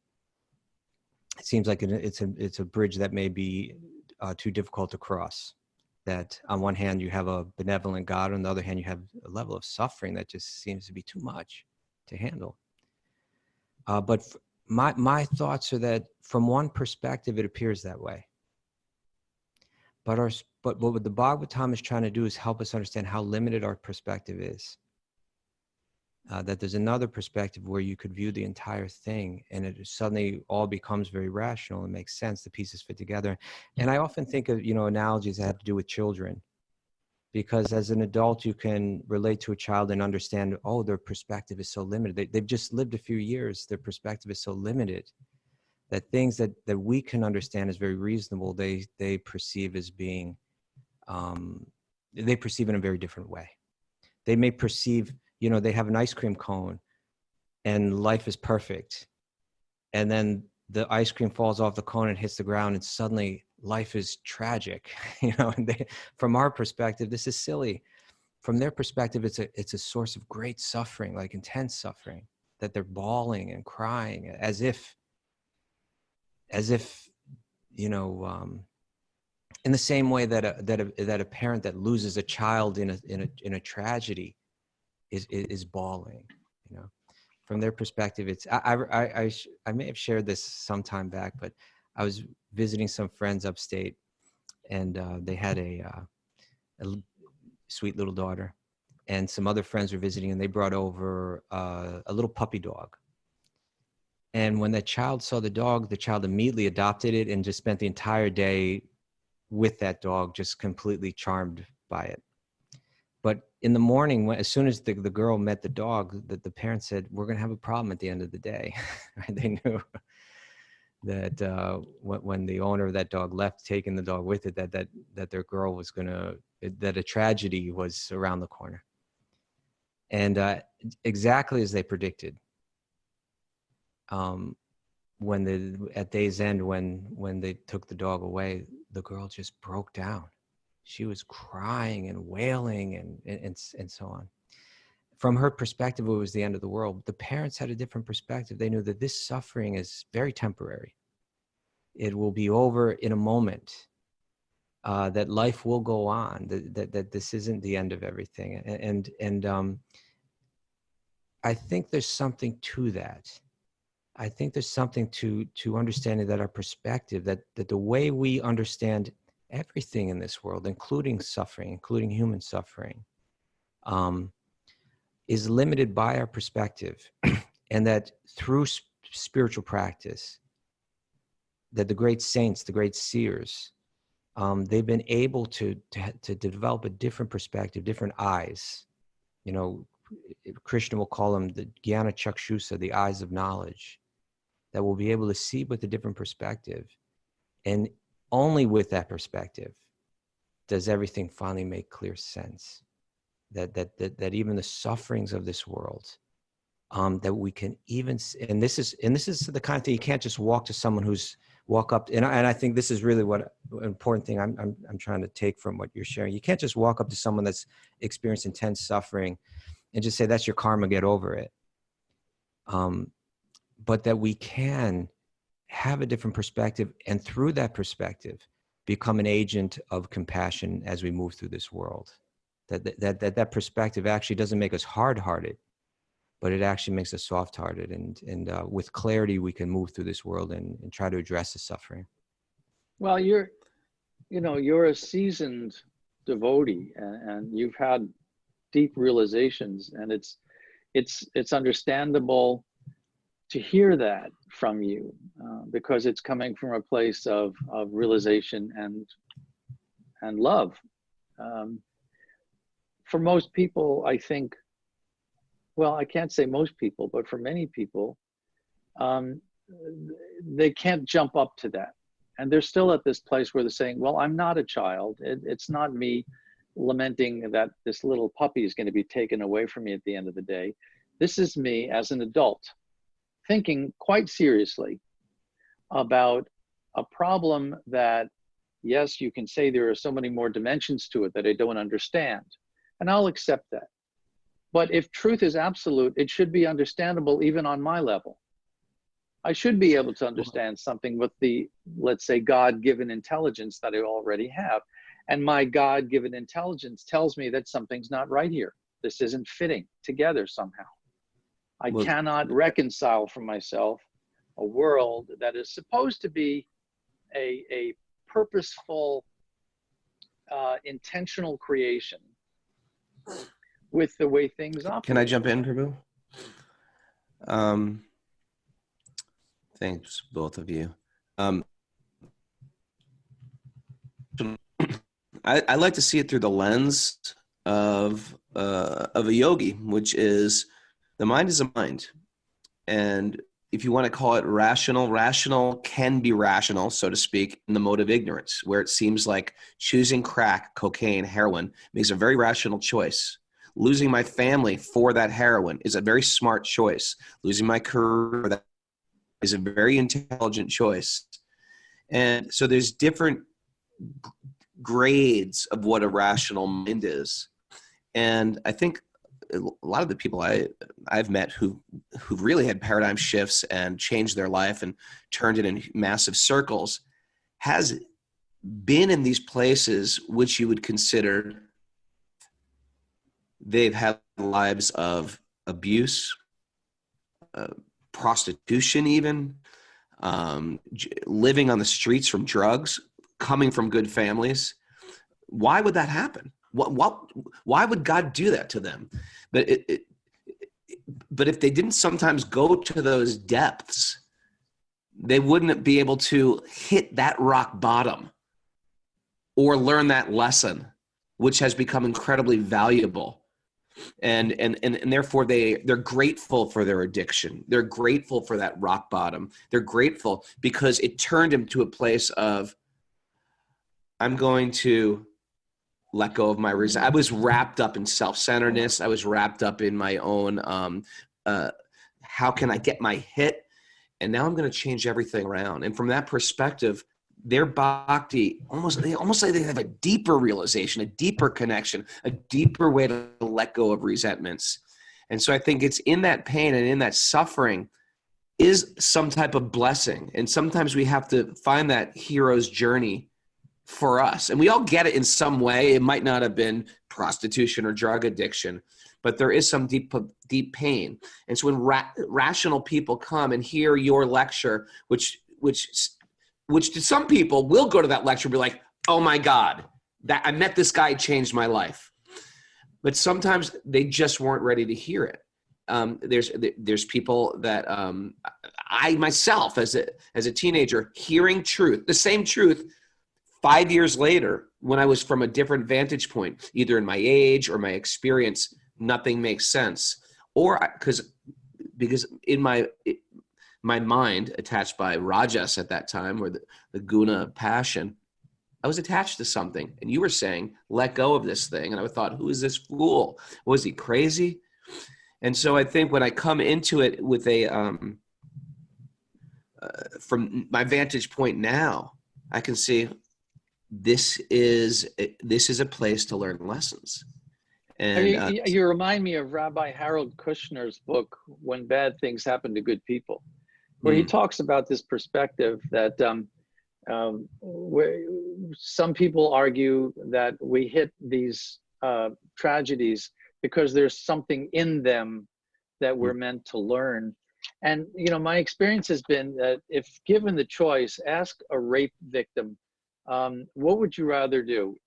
It seems like it's a bridge that may be too difficult to cross. That on one hand, you have a benevolent God, on the other hand, you have a level of suffering that just seems to be too much to handle. But my thoughts are that from one perspective, it appears that way. But what the Bhagavatam is trying to do is help us understand how limited our perspective is. That there's another perspective where you could view the entire thing and it suddenly all becomes very rational and makes sense. The pieces fit together. And I often think of, you know, analogies that have to do with children. Because as an adult, you can relate to a child and understand, oh, their perspective is so limited. They've just lived a few years. Their perspective is so limited that things that we can understand as very reasonable, they perceive as being, they perceive in a very different way. They may perceive, you know, they have an ice cream cone and life is perfect. And then the ice cream falls off the cone and hits the ground and suddenly life is tragic, you know, and from our perspective, this is silly. From their perspective, it's a source of great suffering, like intense suffering, that they're bawling and crying as if, you know, in the same way that a parent that loses a child in a tragedy is bawling, you know. From their perspective, it's I may have shared this some time back, but I was visiting some friends upstate, and they had a sweet little daughter, and some other friends were visiting, and they brought over a little puppy dog. And when that child saw the dog, the child immediately adopted it and just spent the entire day with that dog, just completely charmed by it. But in the morning, as soon as the girl met the dog, the parents said, we're going to have a problem at the end of the day. Right? They knew that when the owner of that dog left, taking the dog with it, that their girl was that a tragedy was around the corner. And exactly as they predicted, at day's end, when they took the dog away, the girl just broke down. She was crying and wailing and so on. from her perspective, it was the end of the world. The parents had a different perspective. They knew that this suffering is very temporary. It will be over in a moment. That life will go on. That this isn't the end of everything. And I think there's something to that. I think there's something to understanding that our perspective, that the way we understand everything in this world, including suffering, including human suffering, is limited by our perspective. And that through spiritual practice, that the great saints, the great seers, they've been able to develop a different perspective, different eyes. You know, Krishna will call them the Jnana Chakshusa, the eyes of knowledge, that will be able to see with a different perspective. And only with that perspective does everything finally make clear sense. That even the sufferings of this world, that we can even, and this is the kind of thing you can't just walk to someone who's walk up, and I think this is really what an important thing I'm trying to take from what you're sharing. You can't just walk up to someone that's experienced intense suffering and just say, that's your karma, get over it. But that we can have a different perspective, and through that perspective, become an agent of compassion as we move through this world. That perspective actually doesn't make us hard-hearted, but it actually makes us soft-hearted, and with clarity we can move through this world and try to address the suffering. Well, you're a seasoned devotee, and you've had deep realizations, and it's understandable to hear that from you, because it's coming from a place of realization and love. For most people, I think, well, I can't say most people, but for many people, they can't jump up to that. And they're still at this place where they're saying, well, I'm not a child. It's not me lamenting that this little puppy is going to be taken away from me at the end of the day. This is me as an adult, thinking quite seriously about a problem that, yes, you can say there are so many more dimensions to it that I don't understand. And I'll accept that. But if truth is absolute, it should be understandable even on my level. I should be able to understand something with the, let's say, God-given intelligence that I already have. And my God-given intelligence tells me that something's not right here. This isn't fitting together somehow. I cannot reconcile for myself a world that is supposed to be a purposeful, intentional creation with the way things operate. Can I jump in, Prabhu? Thanks, both of you. I like to see it through the lens of a yogi, which is the mind is a mind. And if you want to call it rational, rational can be rational, so to speak, in the mode of ignorance, where it seems like choosing crack, cocaine, heroin makes a very rational choice. Losing my family for that heroin is a very smart choice. Losing my career for that is a very intelligent choice. And so there's different grades of what a rational mind is. And I think a lot of the people I've met who really had paradigm shifts and changed their life and turned it in massive circles has been in these places which you would consider they've had lives of abuse, prostitution even, living on the streets from drugs, coming from good families. Why would that happen? Why would God do that to them? But if they didn't sometimes go to those depths, they wouldn't be able to hit that rock bottom or learn that lesson, which has become incredibly valuable. And therefore they're grateful for their addiction. They're grateful for that rock bottom. They're grateful because it turned them to a place of, I'm going to let go of my reason. I was wrapped up in self-centeredness. I was wrapped up in my own, how can I get my hit? And now I'm going to change everything around. And from that perspective, their bhakti, almost like they have a deeper realization, a deeper connection, a deeper way to let go of resentments. And so I think it's in that pain and in that suffering is some type of blessing. And sometimes we have to find that hero's journey for us. And we all get it in some way. It might not have been prostitution or drug addiction, but there is some deep pain. And so when rational people come and hear your lecture, which to some people will go to that lecture and be like, oh my God, that I met this guy, changed my life. But sometimes they just weren't ready to hear it. There's people that I myself as a teenager hearing truth, the same truth 5 years later when I was from a different vantage point, either in my age or my experience, nothing makes sense. Or because in my mind attached by Rajas at that time, or the guna passion, I was attached to something. And you were saying, let go of this thing. And I thought, who is this fool? Was he crazy? And so I think when I come into it with from my vantage point now, I can see this is a place to learn lessons. And you remind me of Rabbi Harold Kushner's book, When Bad Things Happen to Good People, where he talks about this perspective that where some people argue that we hit these tragedies because there's something in them that we're meant to learn. And, my experience has been that if given the choice, ask a rape victim, what would you rather do?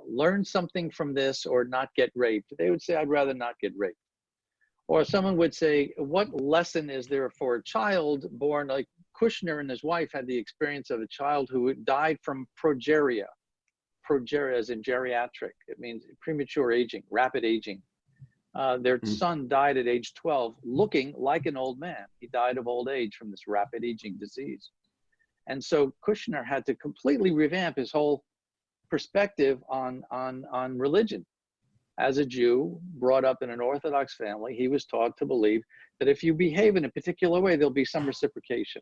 Learn something from this or not get raped? They would say, I'd rather not get raped. Or someone would say, what lesson is there for a child born, like Kushner and his wife had the experience of a child who died from progeria. Progeria is in geriatric. It means premature aging, rapid aging. Their son died at age 12, looking like an old man. He died of old age from this rapid aging disease. And so Kushner had to completely revamp his whole perspective on religion. As a Jew brought up in an Orthodox family, he was taught to believe that if you behave in a particular way, there'll be some reciprocation.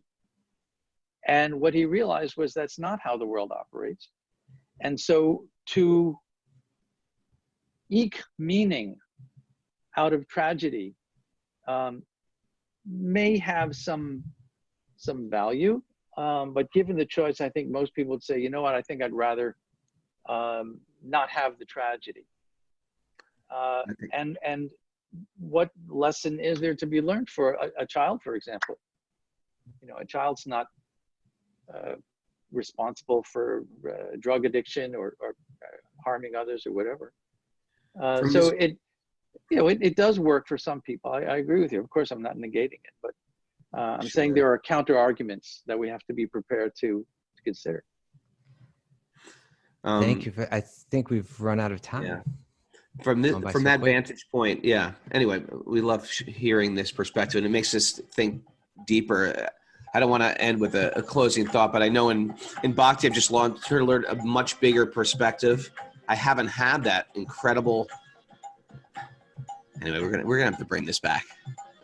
And what he realized was that's not how the world operates. And so to eke meaning out of tragedy may have some value, but given the choice, I think most people would say, you know what, I think I'd rather not have the tragedy. And what lesson is there to be learned for a child, for example? A child's not responsible for drug addiction or harming others or whatever. So it does work for some people. I agree with you. Of course, I'm not negating it, but I'm saying there are counter arguments that we have to be prepared to consider. Thank you. I think we've run out of time. Yeah. From that vantage point, yeah. Anyway, we love hearing this perspective, and it makes us think deeper. I don't want to end with a closing thought, but I know in Bhakti, I've just learned a much bigger perspective. I haven't had that incredible. Anyway, we're gonna have to bring this back.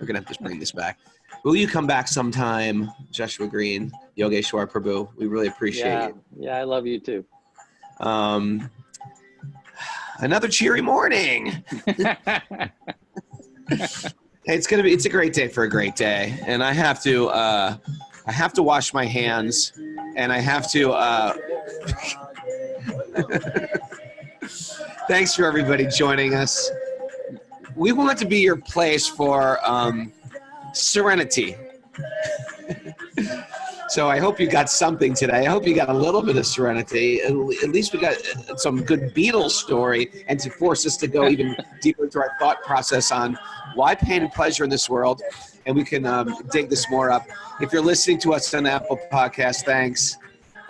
We're gonna have to bring this back. Will you come back sometime, Joshua Green, Yogeshwar Prabhu? We really appreciate you. Yeah, I love you too. Another cheery morning. It's a great day for a great day, and I have to wash my hands, and I have to. Thanks for everybody joining us. We want to be your place for serenity. So I hope you got something today. I hope you got a little bit of serenity. At least we got some good Beatles story, and to force us to go even deeper into our thought process on why pain and pleasure in this world. And we can dig this more up. If you're listening to us on the Apple Podcast, thanks.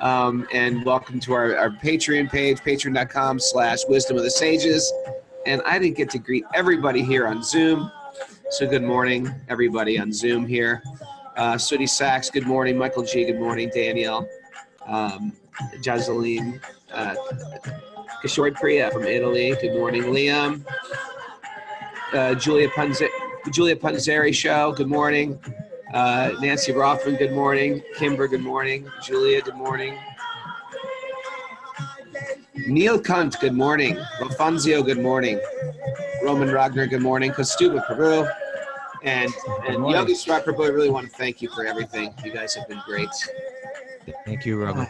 And welcome to our Patreon page, patreon.com/Wisdom of the Sages. And I didn't get to greet everybody here on Zoom. So good morning, everybody on Zoom here. Sooty Sachs, good morning. Michael G, good morning. Danielle, Jazeline, Kishore Priya from Italy, good morning. Liam, Julia Punzeri Show, good morning. Nancy Rothman, good morning. Kimber, good morning. Julia, good morning. Neil Kunt, good morning. Rafunzio, good morning. Roman Ragnar, good morning. Kaustubha Prabhu. And morning. Yogi Srila Prabhu, I really want to thank you for everything. You guys have been great. Thank you, Raghu.